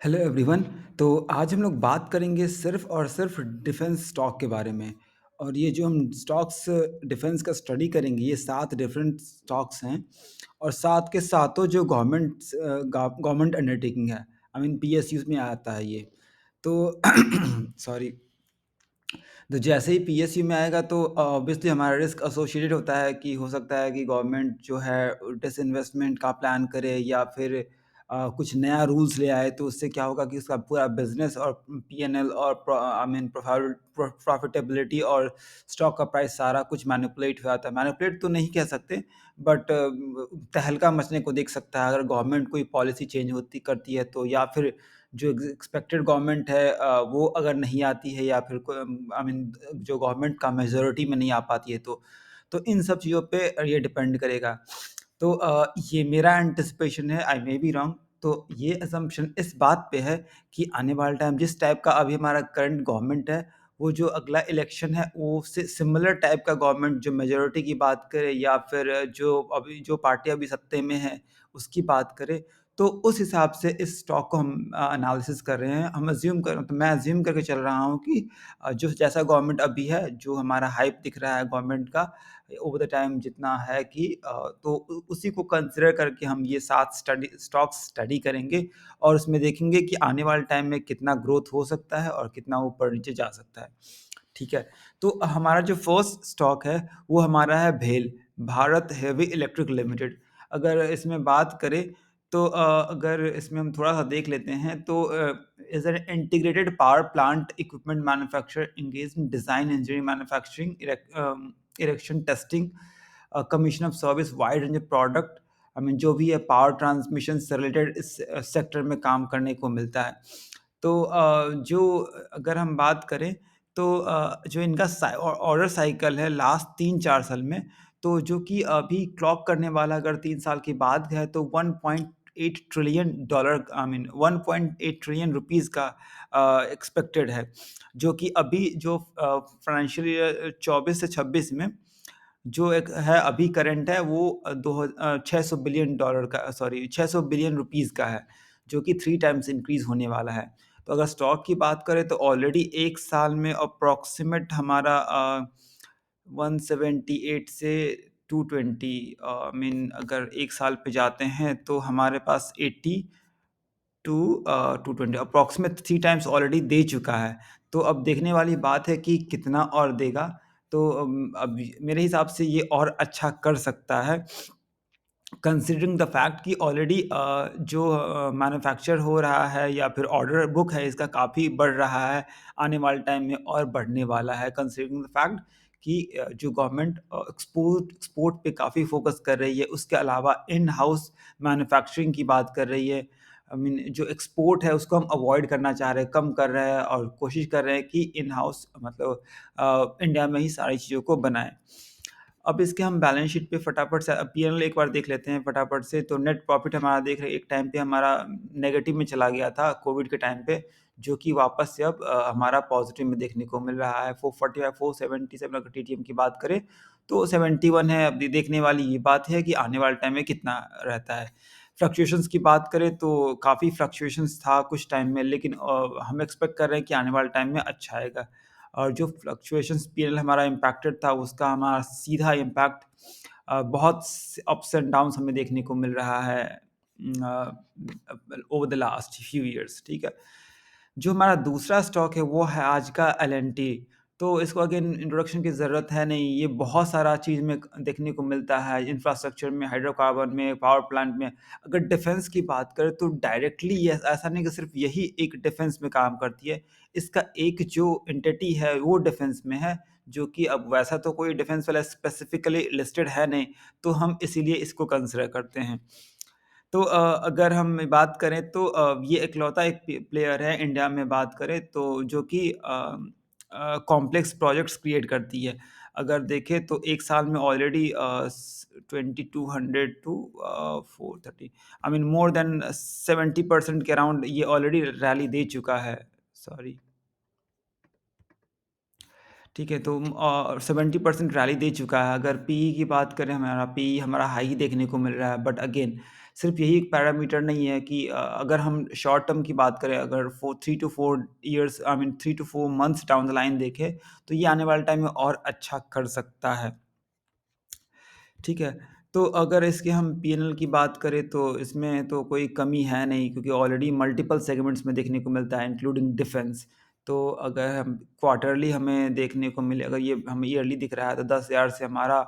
Hello everyone. तो आज हम लोग बात करेंगे सिर्फ और सिर्फ डिफेंस स्टॉक के बारे में। और ये जो हम स्टॉक्स डिफेंस का स्टडी करेंगे, ये 7 डिफरेंट स्टॉक्स हैं और 7 के सातों जो गवर्नमेंट अंडरटेकिंग है। आई मीन पीएसयूज़ में आता है ये। तो सॉरी। तो जैसे ही पीएसयू में आएगा तो ऑब्वियसली हमारा रिस्क एसोसिएटेड होता है कि हो सकता है कि गवर्नमेंट जो है डिसइन्वेस्टमेंट का प्लान करे या फिर कुछ नया रूल्स ले आए, तो उससे क्या होगा कि उसका पूरा बिजनेस और पीएनएल और आई मीन प्रॉफिटेबिलिटी और स्टॉक का प्राइस सारा कुछ मैनिपुलेट हो जाता है। मैनिपुलेट तो नहीं कह सकते, बट तहलका मचने को देख सकता है अगर गवर्नमेंट कोई पॉलिसी चेंज होती करती है तो, या फिर जो एक्सपेक्टेड गवर्नमेंट है वो अगर नहीं आती है, या फिर आई मीन जो गवर्नमेंट का मेजॉरिटी में नहीं आ पाती है, तो इन सब चीज़ों पे ये डिपेंड करेगा। तो ये मेरा एंटिसिपेशन है, आई मे बी रॉन्ग। तो ये असम्पशन इस बात पे है कि आने वाला टाइम जिस टाइप का अभी हमारा करंट गवर्नमेंट है, वो जो अगला इलेक्शन है वो सिमिलर टाइप का गवर्नमेंट जो मेजॉरिटी की बात करे, या फिर जो पार्टी अभी सत्ते में है उसकी बात करे, तो उस हिसाब से इस स्टॉक को हम एनालिसिस कर रहे हैं। तो मैं अज्यूम करके चल रहा हूँ कि जो जैसा गवर्नमेंट अभी है, जो हमारा हाइप दिख रहा है गवर्नमेंट का ओवर द टाइम जितना है कि तो उसी को कंसिडर करके हम ये 7 स्टॉक्स स्टडी करेंगे और उसमें देखेंगे कि आने वाले टाइम में कितना ग्रोथ हो सकता है और कितना ऊपर नीचे जा सकता है। ठीक है? तो हमारा जो फर्स्ट स्टॉक है वो हमारा है भेल, भारत हेवी इलेक्ट्रिक लिमिटेड। अगर इसमें बात करें तो अगर इसमें हम थोड़ा-सा देख लेते हैं तो is an integrated power plant equipment manufacturer engaged in design, engineering, manufacturing, erection testing, commission of service, wide range of product. I mean जो भी है पावर ट्रांसमिशन से रिलेटेड इस सेक्टर में काम करने को मिलता है। तो जो अगर हम बात करें तो जो इनका ऑर्डर साइकिल है लास्ट 3-4 साल में, तो जो कि अभी क्लॉक करने वाला अगर 3 साल के बाद है तो 1.8 trillion dollar, I mean 1.8 trillion rupees का एक्सपेक्टेड है। जो कि अभी जो फाइनेंशियल ईयर 24 से 26 में जो एक है अभी करंट है वो 600 बिलियन डॉलर का, सॉरी 600 बिलियन रुपीस का है, जो कि 3 टाइम्स इंक्रीज़ होने वाला है। तो अगर स्टॉक की बात करें तो ऑलरेडी 1 साल में अप्रॉक्सिमेट हमारा 178 से 220, मीन अगर 1 साल पे जाते हैं तो हमारे पास 80 टू 220 अप्रॉक्सिमेट 3 टाइम्स ऑलरेडी दे चुका है। तो अब देखने वाली बात है कि कितना और देगा। तो अब मेरे हिसाब से ये और अच्छा कर सकता है। कंसीडरिंग द फैक्ट कि ऑलरेडी जो मैन्युफैक्चर हो रहा है या फिर ऑर्डर बुक है इसका काफ़ी बढ़ रहा है, आने वाले टाइम में और बढ़ने वाला है। कंसीडरिंग द फैक्ट कि जो गवर्नमेंट एक्सपोर्ट पे काफ़ी फोकस कर रही है, उसके अलावा इन हाउस मैन्युफैक्चरिंग की बात कर रही है। आई मीन जो एक्सपोर्ट है उसको हम अवॉइड करना चाह रहे हैं, कम कर रहे हैं और कोशिश कर रहे हैं कि इन हाउस मतलब इंडिया में ही सारी चीज़ों को बनाएँ। अब इसके हम बैलेंस शीट पे फटाफट से पीएनएल एक बार देख लेते हैं फटाफट से। तो नेट प्रॉफ़िट हमारा देख रहे हैं, एक टाइम पे हमारा नेगेटिव में चला गया था कोविड के टाइम पे, जो कि वापस से अब हमारा पॉज़िटिव में देखने को मिल रहा है। 445, 477 अगर टीटीएम की बात करें तो 71 है। अब देखने वाली ये बात है कि आने वाले टाइम में कितना रहता है। फ्लक्चुएशंस की बात करें तो काफ़ी फ्लक्चुएशंस था कुछ टाइम में, लेकिन हम एक्सपेक्ट कर रहे हैं कि आने वाले टाइम में अच्छा आएगा। और जो फ्लक्चुएशंस पीएनएल हमारा इम्पैक्टेड था, उसका हमारा सीधा इम्पैक्ट बहुत स अप्स एंड डाउन्स हमें देखने को मिल रहा है over the last few years, ठीक है? जो हमारा दूसरा स्टॉक है, वो है आज का एल&टी। तो इसको अगेन इंट्रोडक्शन की ज़रूरत है नहीं, ये बहुत सारा चीज़ में देखने को मिलता है, इंफ्रास्ट्रक्चर में, हाइड्रोकार्बन में, पावर प्लांट में। अगर डिफेंस की बात करें तो डायरेक्टली ये ऐसा नहीं कि सिर्फ यही एक डिफेंस में काम करती है। इसका एक जो एंटिटी है वो डिफेंस में है, जो कि अब वैसा तो कोई डिफेंस वाला स्पेसिफिकली लिस्टेड है नहीं, तो हम इसीलिए इसको कंसिडर करते हैं। तो अगर हम बात करें तो ये इकलौता एक प्लेयर है इंडिया में बात करें तो जो कि कॉम्प्लेक्स प्रोजेक्ट्स क्रिएट करती है। अगर देखें तो एक साल में already 2200 to 430, I mean more than 70% के अराउंड ये ऑलरेडी रैली दे चुका है। सॉरी। ठीक है, तो 70% रैली दे चुका है। अगर पीई की बात करें, हमारा पीई हमारा हाई ही देखने को मिल रहा है। बट अगेन सिर्फ़ यही एक पैरामीटर नहीं है कि अगर हम शॉर्ट टर्म की बात करें, अगर 3 to 4 years, I mean 3 to 4 months down the line देखें, तो ये आने वाले टाइम में और अच्छा कर सकता है। ठीक है। तो अगर इसके हम पीएनएल की बात करें तो इसमें तो कोई कमी है नहीं, क्योंकि ऑलरेडी मल्टीपल सेगमेंट्स में देखने को मिलता है इंक्लूडिंग डिफेंस। तो अगर हम क्वार्टरली हमें देखने को मिले, अगर ये हमें ईयरली दिख रहा है तो 10,000 से हमारा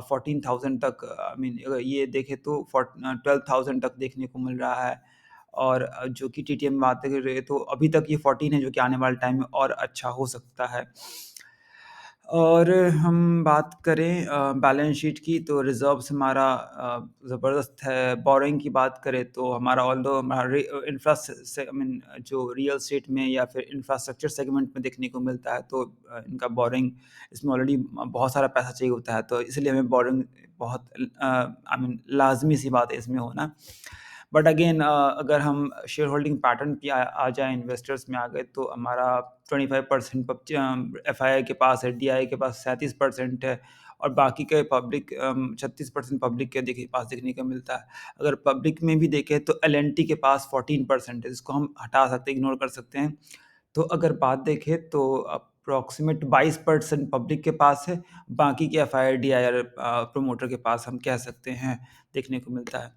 14,000 तक, आई मीन अगर ये देखें तो 12,000 तक देखने को मिल रहा है। और जो कि टीटीएम बात करें तो अभी तक ये 14 है, जो कि आने वाले टाइम में और अच्छा हो सकता है। और हम बात करें बैलेंस शीट की, तो रिज़र्व्स हमारा ज़बरदस्त है। बोरोइंग की बात करें तो हमारा, ऑल्दो हमारा आई मीन जो रियल एस्टेट में या फिर इंफ्रास्ट्रक्चर सेगमेंट में देखने को मिलता है, तो इनका बोरोइंग, इसमें ऑलरेडी बहुत सारा पैसा चाहिए होता है, तो इसलिए हमें बोरोइंग बहुत आई मीन लाज़मी सी बात है इसमें होना। बट अगेन अगर हम शेयर होल्डिंग पैटर्न पे आ जाएँ, इन्वेस्टर्स में आ गए, तो हमारा 25% एफआईआई के पास है, डीआई के पास 37% है, और बाकी के पब्लिक 36% पब्लिक के पास देखने को मिलता है। अगर पब्लिक में भी देखें तो एल&टी के पास 14% है, जिसको हम हटा सकते हैं, इग्नोर कर सकते हैं। तो अगर बात देखें तो अप्रॉक्सिमेट 22% पब्लिक के पास है, बाकी के एफआईआई, डीआई और प्रोमोटर के पास हम कह सकते हैं देखने को मिलता है।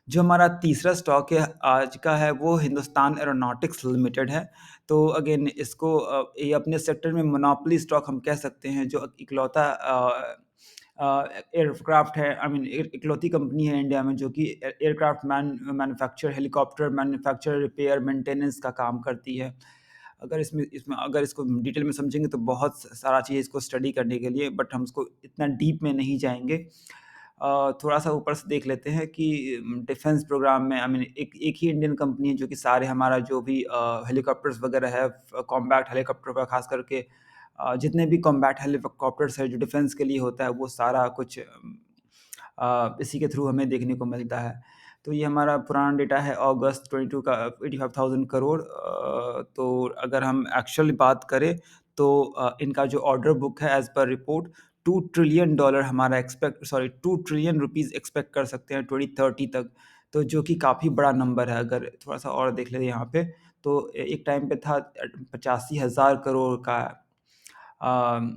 जो हमारा तीसरा स्टॉक है आज का है, वो हिंदुस्तान एरोनॉटिक्स लिमिटेड है। तो अगेन इसको ये अपने सेक्टर में मोनोपोली स्टॉक हम कह सकते हैं, जो इकलौता एयरक्राफ्ट है, आई मीन इकलौती कंपनी है इंडिया में जो कि aircraft manufacture, helicopter manufacture, repair, maintenance का काम करती है। अगर इसमें इसमें अगर इसको डिटेल में समझेंगे तो बहुत सारा चीज़ इसको स्टडी करने के लिए, बट हम इसको इतना डीप में नहीं जाएँगे। थोड़ा-सा ऊपर से देख लेते हैं कि डिफेंस प्रोग्राम में, आई मीन एक एक ही इंडियन कंपनी है जो कि सारे हमारा जो भी हेलीकॉप्टर्स वगैरह है, कॉम्बैट हेलीकॉप्टर का ख़ास करके, जितने भी कॉम्बैट हेलीकॉप्टर्स है जो डिफेंस के लिए होता है, वो सारा कुछ इसी के थ्रू हमें देखने को मिलता है। तो ये हमारा पुराना डेटा है अगस्त 22 का 85,000 करोड़। तो अगर हम एक्चुअल बात करें तो इनका जो ऑर्डर बुक है as per report, 2 trillion dollar हमारा expect, sorry 2 trillion rupees expect कर सकते हैं 2030 तक। तो जो कि काफ़ी बड़ा नंबर है। अगर थोड़ा-सा और देख लें यहाँ पे, तो एक टाइम पे था 85,000 करोड़ का। अम,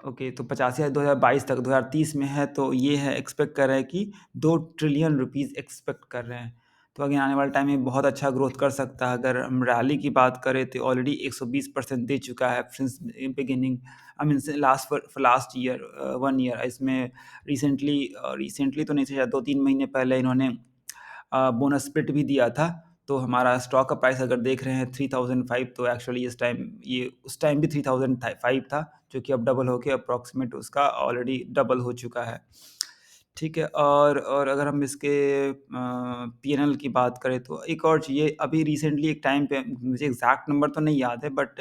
ओके, तो 85 2022 तक, 2030 में है, तो ये है एक्सपेक्ट कर रहे हैं कि 2 ट्रिलियन रुपीज़ एक्सपेक्ट कर रहे हैं। तो आगे आने वाले टाइम में बहुत अच्छा ग्रोथ कर सकता है। अगर हम रैली की बात करें तो ऑलरेडी 120% दे चुका है सिंस बिगिनिंग, आई मीन से लास्ट ईयर 1 ईयर। इसमें रिसेंटली तो नहीं से, शायद 2-3 महीने पहले इन्होंने बोनस स्प्लिट भी दिया था। तो हमारा स्टॉक का प्राइस अगर देख रहे हैं 3005, तो एक्चुअली इस टाइम ये उस टाइम भी 3005 था, जो कि अब डबल होके अप्रॉक्सिमेट उसका ऑलरेडी डबल हो चुका है। ठीक है, और अगर हम इसके पीएनएल की बात करें तो एक और चीज़, ये अभी रिसेंटली एक टाइम पे, मुझे एग्ज़ैक्ट नंबर तो नहीं याद है, बट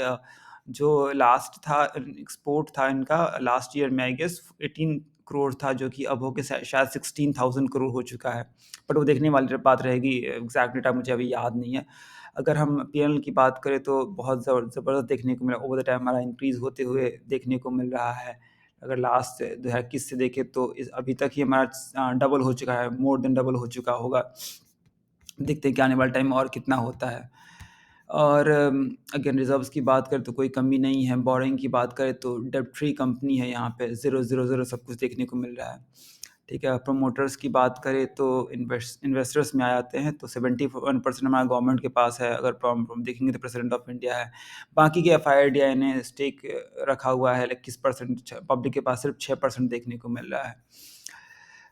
जो लास्ट था एक्सपोर्ट था इनका लास्ट ईयर में, आई गेस 18 करोड़ था, जो कि अब होके शायद 16,000 करोड़ हो चुका है। बट वो देखने वाली बात रहेगी, एग्ज़ैक्ट डेटा मुझे अभी याद नहीं है। अगर हम पीएनएल की बात करें तो बहुत ज़बरदस्त देखने को मिला, ओवर द टाइम हमारा इंक्रीज़ होते हुए देखने को मिल रहा है। अगर लास्ट 2021 से देखें तो इस अभी तक ही हमारा डबल हो चुका है, मोर देन डबल हो चुका होगा। देखते हैं कि आने वाले टाइम में और कितना होता है। और अगेन रिज़र्व्स की बात करें तो कोई कमी नहीं है, बोरोइंग की बात करें तो डेब्ट फ्री कंपनी है, यहाँ पे 0, 0, 0 सब कुछ देखने को मिल रहा है। ठीक है, प्रोमोटर्स की बात करें तो इन्वेस्टर्स में आ जाते हैं, तो 71% हमारा गवर्नमेंट के पास है, अगर देखेंगे तो प्रेसिडेंट ऑफ इंडिया है। बाकी के एफआईआई ने स्टेक रखा हुआ है 21%, पब्लिक के पास सिर्फ 6% देखने को मिल रहा है।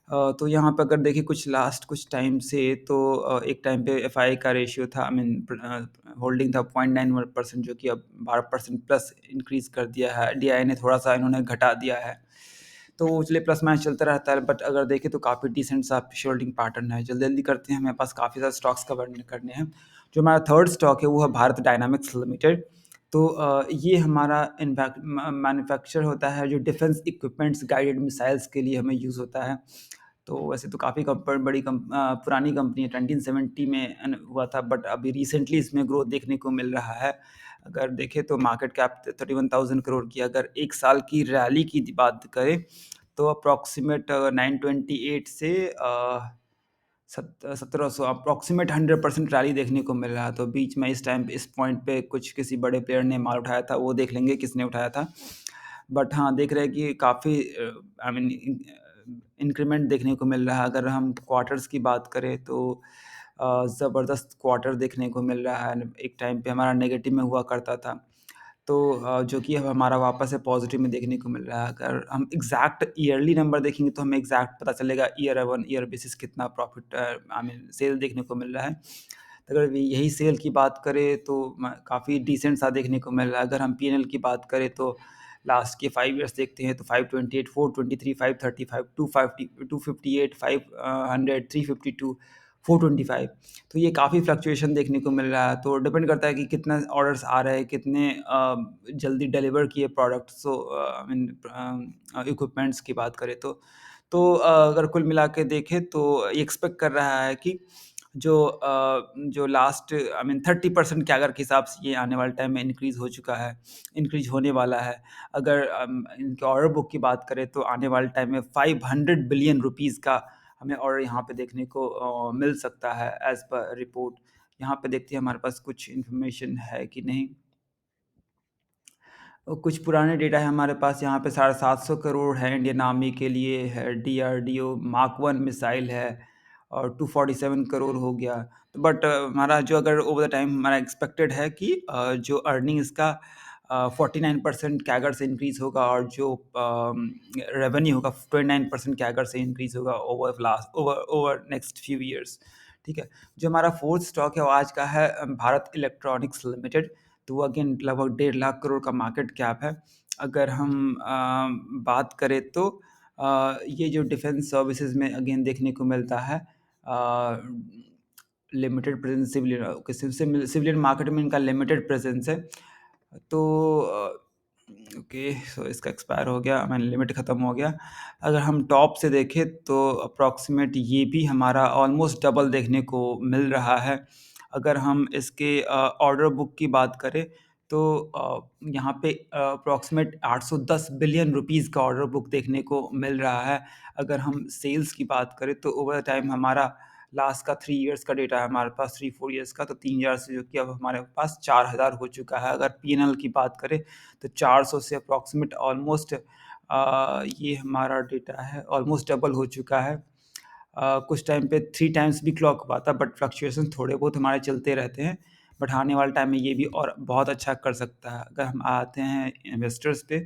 तो यहाँ पे अगर देखिए कुछ टाइम से, तो एक टाइम पे एफआई का रेशियो था, आई मीन होल्डिंग था 0.91%, जो कि अब 12% प्लस इंक्रीज़ कर दिया है। डीआई ने थोड़ा-सा इन्होंने घटा दिया है। तो चलिए प्लस माइनस चलता रहता है, बट अगर देखें तो काफ़ी डिसेंट सा शेयरहोल्डिंग पैटर्न है। जल्दी-जल्दी करते हैं, हमारे पास काफ़ी सारे स्टॉक्स कवर करने हैं। जो हमारा थर्ड स्टॉक है वो है भारत डायनामिक्स लिमिटेड। तो ये हमारा इनफैक्ट मैन्युफैक्चर होता है जो डिफेंस इक्विपमेंट्स, गाइडेड मिसाइल्स के लिए हमें यूज़ होता है। तो वैसे तो काफ़ी पुरानी कंपनी है, 1970 में हुआ था, बट अभी रिसेंटली इसमें ग्रोथ देखने को मिल रहा है। अगर देखें तो मार्केट कैप 31,000 करोड़ की, अगर 1 साल की रैली की बात करें तो अप्रॉक्सिमेट 928 से 1700 अप्रॉक्सिमेट 100% रैली देखने को मिल रहा है। तो बीच में इस टाइम इस पॉइंट पे कुछ किसी बड़े प्लेयर ने माल उठाया था, वो देख लेंगे किसने उठाया था। बट हाँ, देख रहे हैं कि काफ़ी आई मीन इंक्रीमेंट देखने को मिल रहा है। अगर हम क्वार्टर्स की बात करें तो ज़बरदस्त क्वार्टर देखने को मिल रहा है। एक टाइम पे हमारा नेगेटिव में हुआ करता था। तो जो कि अब हमारा वापस से पॉज़िटिव में देखने को मिल रहा है। अगर हम एग्ज़ैक्ट ईयरली नंबर देखेंगे तो हमें एग्ज़ैक्ट पता चलेगा ईयर ऑन ईयर बेसिस कितना प्रॉफ़िट आई मीन सेल देखने को मिल रहा है। तो अगर यही सेल की बात करें तो म काफ़ी डिसेंट सा देखने को मिल रहा है। अगर हम पी&एल की बात करें तो लास्ट के 5 ईयर्स देखते हैं तो 528, 423, 535, 250, 258, 500, 352, 425। तो ये काफ़ी फ्लक्चुएशन देखने को मिल रहा है। तो डिपेंड करता है कि कितना ऑर्डर्स आ रहे हैं, कितने जल्दी डिलीवर किए product. So I mean equipments की बात करें तो अगर कुल मिला के देखें तो ये एक्सपेक्ट कर रहा है कि जो लास्ट आई मीन 30% के अगर के हिसाब से ये आने वाले टाइम में इंक्रीज़ हो चुका है, इंक्रीज़ होने वाला है। अगर इनके ऑर्डर बुक की बात करें तो आने वाले टाइम में 500 बिलियन रुपीज़ का हमें ऑर्डर यहाँ पे देखने को मिल सकता है एज़ पर रिपोर्ट। यहाँ पे देखते हैं हमारे पास कुछ इन्फॉर्मेशन है कि नहीं। कुछ पुराने डेटा है हमारे पास, यहाँ पे 750 करोड़ है इंडियन आर्मी के लिए है, डीआरडीओ मार्क 1 मिसाइल है और 247 करोड़ हो गया। बट हमारा जो अगर ओवर द टाइम हमारा एक्सपेक्टेड है कि जो अर्निंग इसका 49% कैगर से इंक्रीज़ होगा और जो रेवेन्यू होगा 29% कैगर से इंक्रीज़ होगा ओवर नेक्स्ट फ्यू ईयर्स। ठीक है? जो हमारा फोर्थ स्टॉक है वो आज का है भारत इलेक्ट्रॉनिक्स लिमिटेड। तो वो अगेन लगभग 1.5 लाख करोड़ का मार्केट कैप है। अगर हम बात करें तो ये जो डिफेंस सर्विसेज में अगेन देखने को मिलता है लिमिटेड प्रेजेंस सिविलियन मार्केट में इनका लिमिटेड प्रेजेंस है। तो ओके, सो इसका एक्सपायर हो गया, मैंने लिमिट ख़त्म हो गया। अगर हम टॉप से देखें तो अप्रॉक्सीमेट ये भी हमारा ऑलमोस्ट डबल देखने को मिल रहा है। अगर हम इसके ऑर्डर बुक की बात करें तो यहाँ पे अप्रॉक्सीमेट 810 बिलियन रुपीज़ का ऑर्डर बुक देखने को मिल रहा है। अगर हम सेल्स की बात करें तो ओवर टाइम हमारा लास्ट का 3 इयर्स का डेटा है हमारे पास, 3-4 इयर्स का, तो 3000 से जो कि अब हमारे पास 4000 हो चुका है। अगर पी&एल की बात करें तो 400 से अप्रॉक्सीमेट ऑलमोस्ट ये हमारा डेटा है ऑलमोस्ट डबल हो चुका है। कुछ टाइम पे 3 टाइम्स भी क्लॉक हुआ था, बट फ्लक्चुएशन थोड़े बहुत हमारे चलते रहते हैं। बट आने वाले टाइम में ये भी और बहुत अच्छा कर सकता है। अगर हम आते हैं इन्वेस्टर्स पे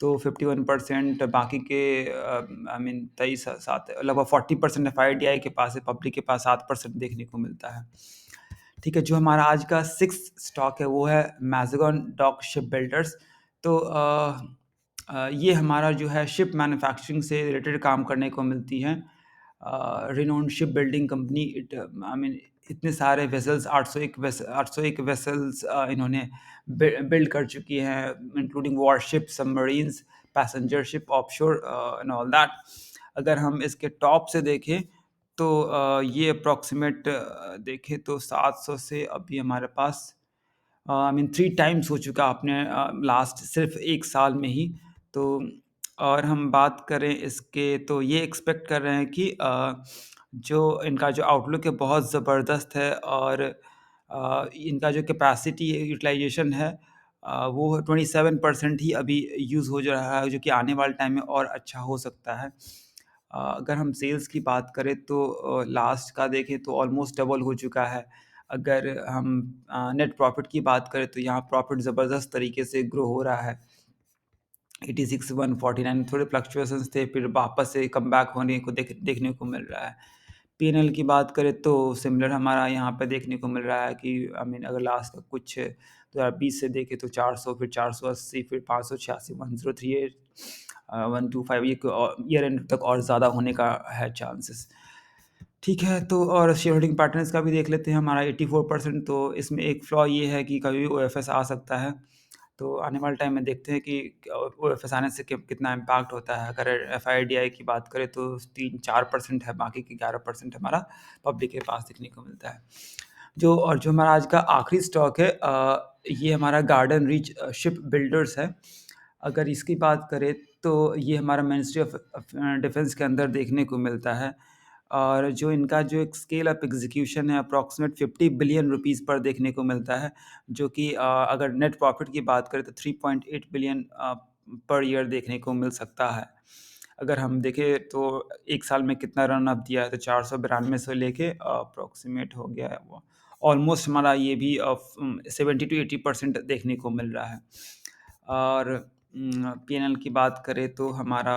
तो 51% बाकी के आई मीन 23 7 लगभग 40% एफआईडीआई के पास है, पब्लिक के पास 7% देखने को मिलता है। ठीक है, जो हमारा आज का 6th स्टॉक है वो है मैज़ागन डॉक शिप बिल्डर्स। तो ये हमारा जो है शिप मैन्युफैक्चरिंग से रिलेटेड काम करने को मिलती हैं। Renowned ship building company I mean इतने सारे वेसल्स 801 वेसल्स इन्होंने बिल्ड कर चुकी हैं, including worship, submarines, passenger ship, offshore and all that. अगर हम इसके टॉप से देखें तो ये अप्रॉक्सीमेट देखें तो 700 से अभी हमारे पास आई मीन 3 टाइम्स हो चुका आपने लास्ट सिर्फ 1 साल में ही। तो और हम बात करें इसके तो ये एक्सपेक्ट कर रहे हैं कि जो इनका जो आउटलुक है बहुत ज़बरदस्त है और इनका जो कैपेसिटी यूटिलाइजेशन है वो 27% ही अभी यूज़ हो जा रहा है, जो कि आने वाले टाइम में और अच्छा हो सकता है। अगर हम सेल्स की बात करें तो लास्ट का देखें तो ऑलमोस्ट डबल हो चुका है। अगर हम नेट प्रॉफ़िट की बात करें तो यहाँ प्रॉफ़िट ज़बरदस्त तरीके से ग्रो हो रहा है। 86, 149 थोड़े फ्लक्चुएशंस थे, फिर वापस से कमबैक होने को देखने को मिल रहा है। पी&एल की बात करें तो सिमिलर हमारा यहाँ पे देखने को मिल रहा है कि आई मीन अगर लास्ट का कुछ 2020 से देखें तो 400, फिर 480, फिर 586, 1038, 125, ये ईयर एंड तक और ज़्यादा होने का है चांसेस। ठीक है, तो और शेयर होल्डिंग पार्टनर्स का भी देख लेते हैं, हमारा 84%। तो इसमें एक फ्लॉ ये है कि कभी ओएफएस आ सकता है। तो आने वाले टाइम में देखते हैं कि ओएफएस आने से कितना इम्पैक्ट होता है। अगर एफआईडीआई की बात करें तो 3-4% है, बाकी के 11% हमारा पब्लिक के पास देखने को मिलता है। जो हमारा आज का आखिरी स्टॉक है, ये हमारा गार्डन रीच शिप बिल्डर्स है। अगर इसकी बात करें तो ये हमारा मिनिस्ट्री ऑफ डिफेंस के अंदर देखने को मिलता है, और जो इनका जो एक स्केल ऑफ एग्जीक्यूशन है अप्रॉक्सीमेट 50 बिलियन रुपीस पर देखने को मिलता है, जो कि अगर नेट प्रॉफिट की बात करें तो 3.8 बिलियन पर ईयर देखने को मिल सकता है। अगर हम देखें तो एक साल में कितना रन अप दिया है, तो 492 से लेके अप्रॉक्सीमेट हो गया है वो, ऑलमोस्ट हमारा ये भी 70 टू 80% देखने को मिल रहा है। और पीएनएल की बात करें तो हमारा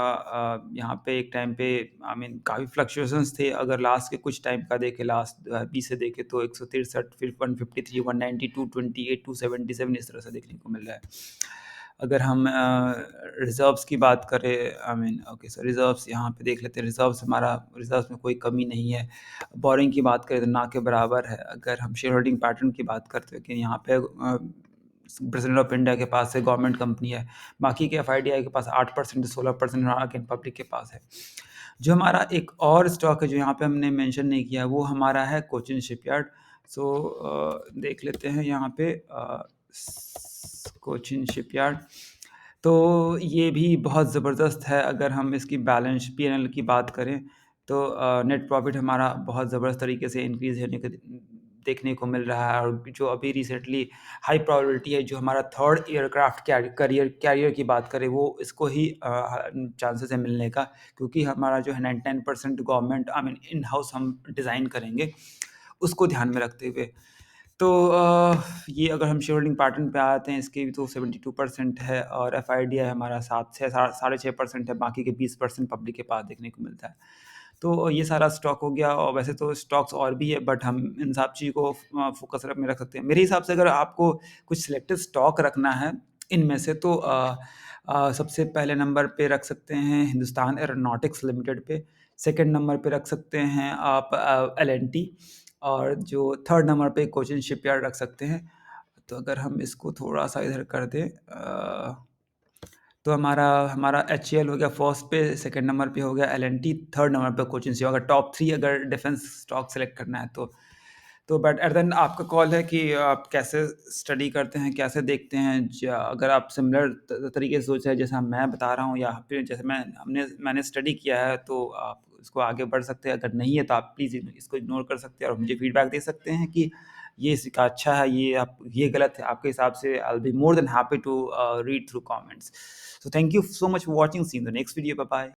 यहाँ पे एक टाइम पे आई मीन काफ़ी फ्लक्चुएशंस थे। अगर लास्ट के कुछ टाइम का देखें, लास्ट 20 से देखें तो 163, फिर 153, 192, 228, 277 इस तरह से देखने को मिल रहा है। अगर हम रिज़र्व्स की बात करें, I mean okay sir, reserves यहाँ पे देख लेते हैं। रिज़र्व्स में कोई कमी नहीं है। बोरिंग की बात करें तो ना के बराबर है। अगर हम शेयर होल्डिंग पैटर्न की बात करते हैं कि यहाँ पे प्रेसिडेंट ऑफ इंडिया के पास है, गवर्नमेंट कंपनी है, बाकी के एफआईडीआई के पास 8% 16% अगेन पब्लिक के पास है। जो हमारा एक और स्टॉक है जो यहाँ पे हमने मेंशन नहीं किया, वो हमारा है कोचिन शिपयार्ड। सो देख लेते हैं यहाँ पे कोचिन शिपयार्ड। तो ये भी बहुत ज़बरदस्त है। अगर हम इसकी बैलेंस पीएनएल की बात करें तो नेट प्रॉफिट हमारा बहुत ज़बरदस्त तरीके से इंक्रीज़ होने के देखने को मिल रहा है, और जो अभी रिसेंटली हाई प्रोबेबिलिटी है, जो हमारा थर्ड एयरक्राफ्ट कैरियर की बात करें, वो इसको ही चांसेस है मिलने का, क्योंकि हमारा जो है 99% government I mean in house हम डिज़ाइन करेंगे, उसको ध्यान में रखते हुए। तो ये अगर हम शेयर होल्डिंग पैटर्न पे आते हैं, इसके भी तो 72% है, और एफआईडीआई हमारा 6.5% है, बाकी के 20% पब्लिक के पास देखने को मिलता है। तो ये सारा स्टॉक हो गया, और वैसे तो स्टॉक्स और भी है, बट हम इन सब चीज़ को फोकस में रख सकते हैं। मेरे हिसाब से अगर आपको कुछ सिलेक्टेड स्टॉक रखना है इनमें से, तो सबसे पहले नंबर पे रख सकते हैं हिंदुस्तान एरोनॉटिक्स लिमिटेड पे, सेकंड नंबर पे रख सकते हैं आप एल&टी, और जो थर्ड नंबर पे कोचिन शिपयार्ड रख सकते हैं। तो अगर हम इसको थोड़ा-सा इधर कर दें, तो हमारा हमारा एचएएल हो गया फर्स्ट पे, सेकंड नंबर पे हो गया एल&टी, थर्ड नंबर पे कोचिन शिप। अगर टॉप 3 अगर डिफेंस स्टॉक सेलेक्ट करना है तो बट एट द एंड आपका कॉल है कि आप कैसे स्टडी करते हैं, कैसे देखते हैं। अगर आप सिमिलर तरीके से सोच रहे हैं जैसा मैं बता रहा हूँ, या फिर जैसे मैंने स्टडी किया है, तो आप इसको आगे बढ़ सकते हैं। अगर नहीं है तो आप प्लीज़ इसको इग्नोर कर सकते हैं, और मुझे फीडबैक दे सकते हैं कि ये इसका अच्छा है, ये गलत है आपके हिसाब से। I will be more than happy to read through comments. So thank you so much for watching. See you in the next video. Bye bye.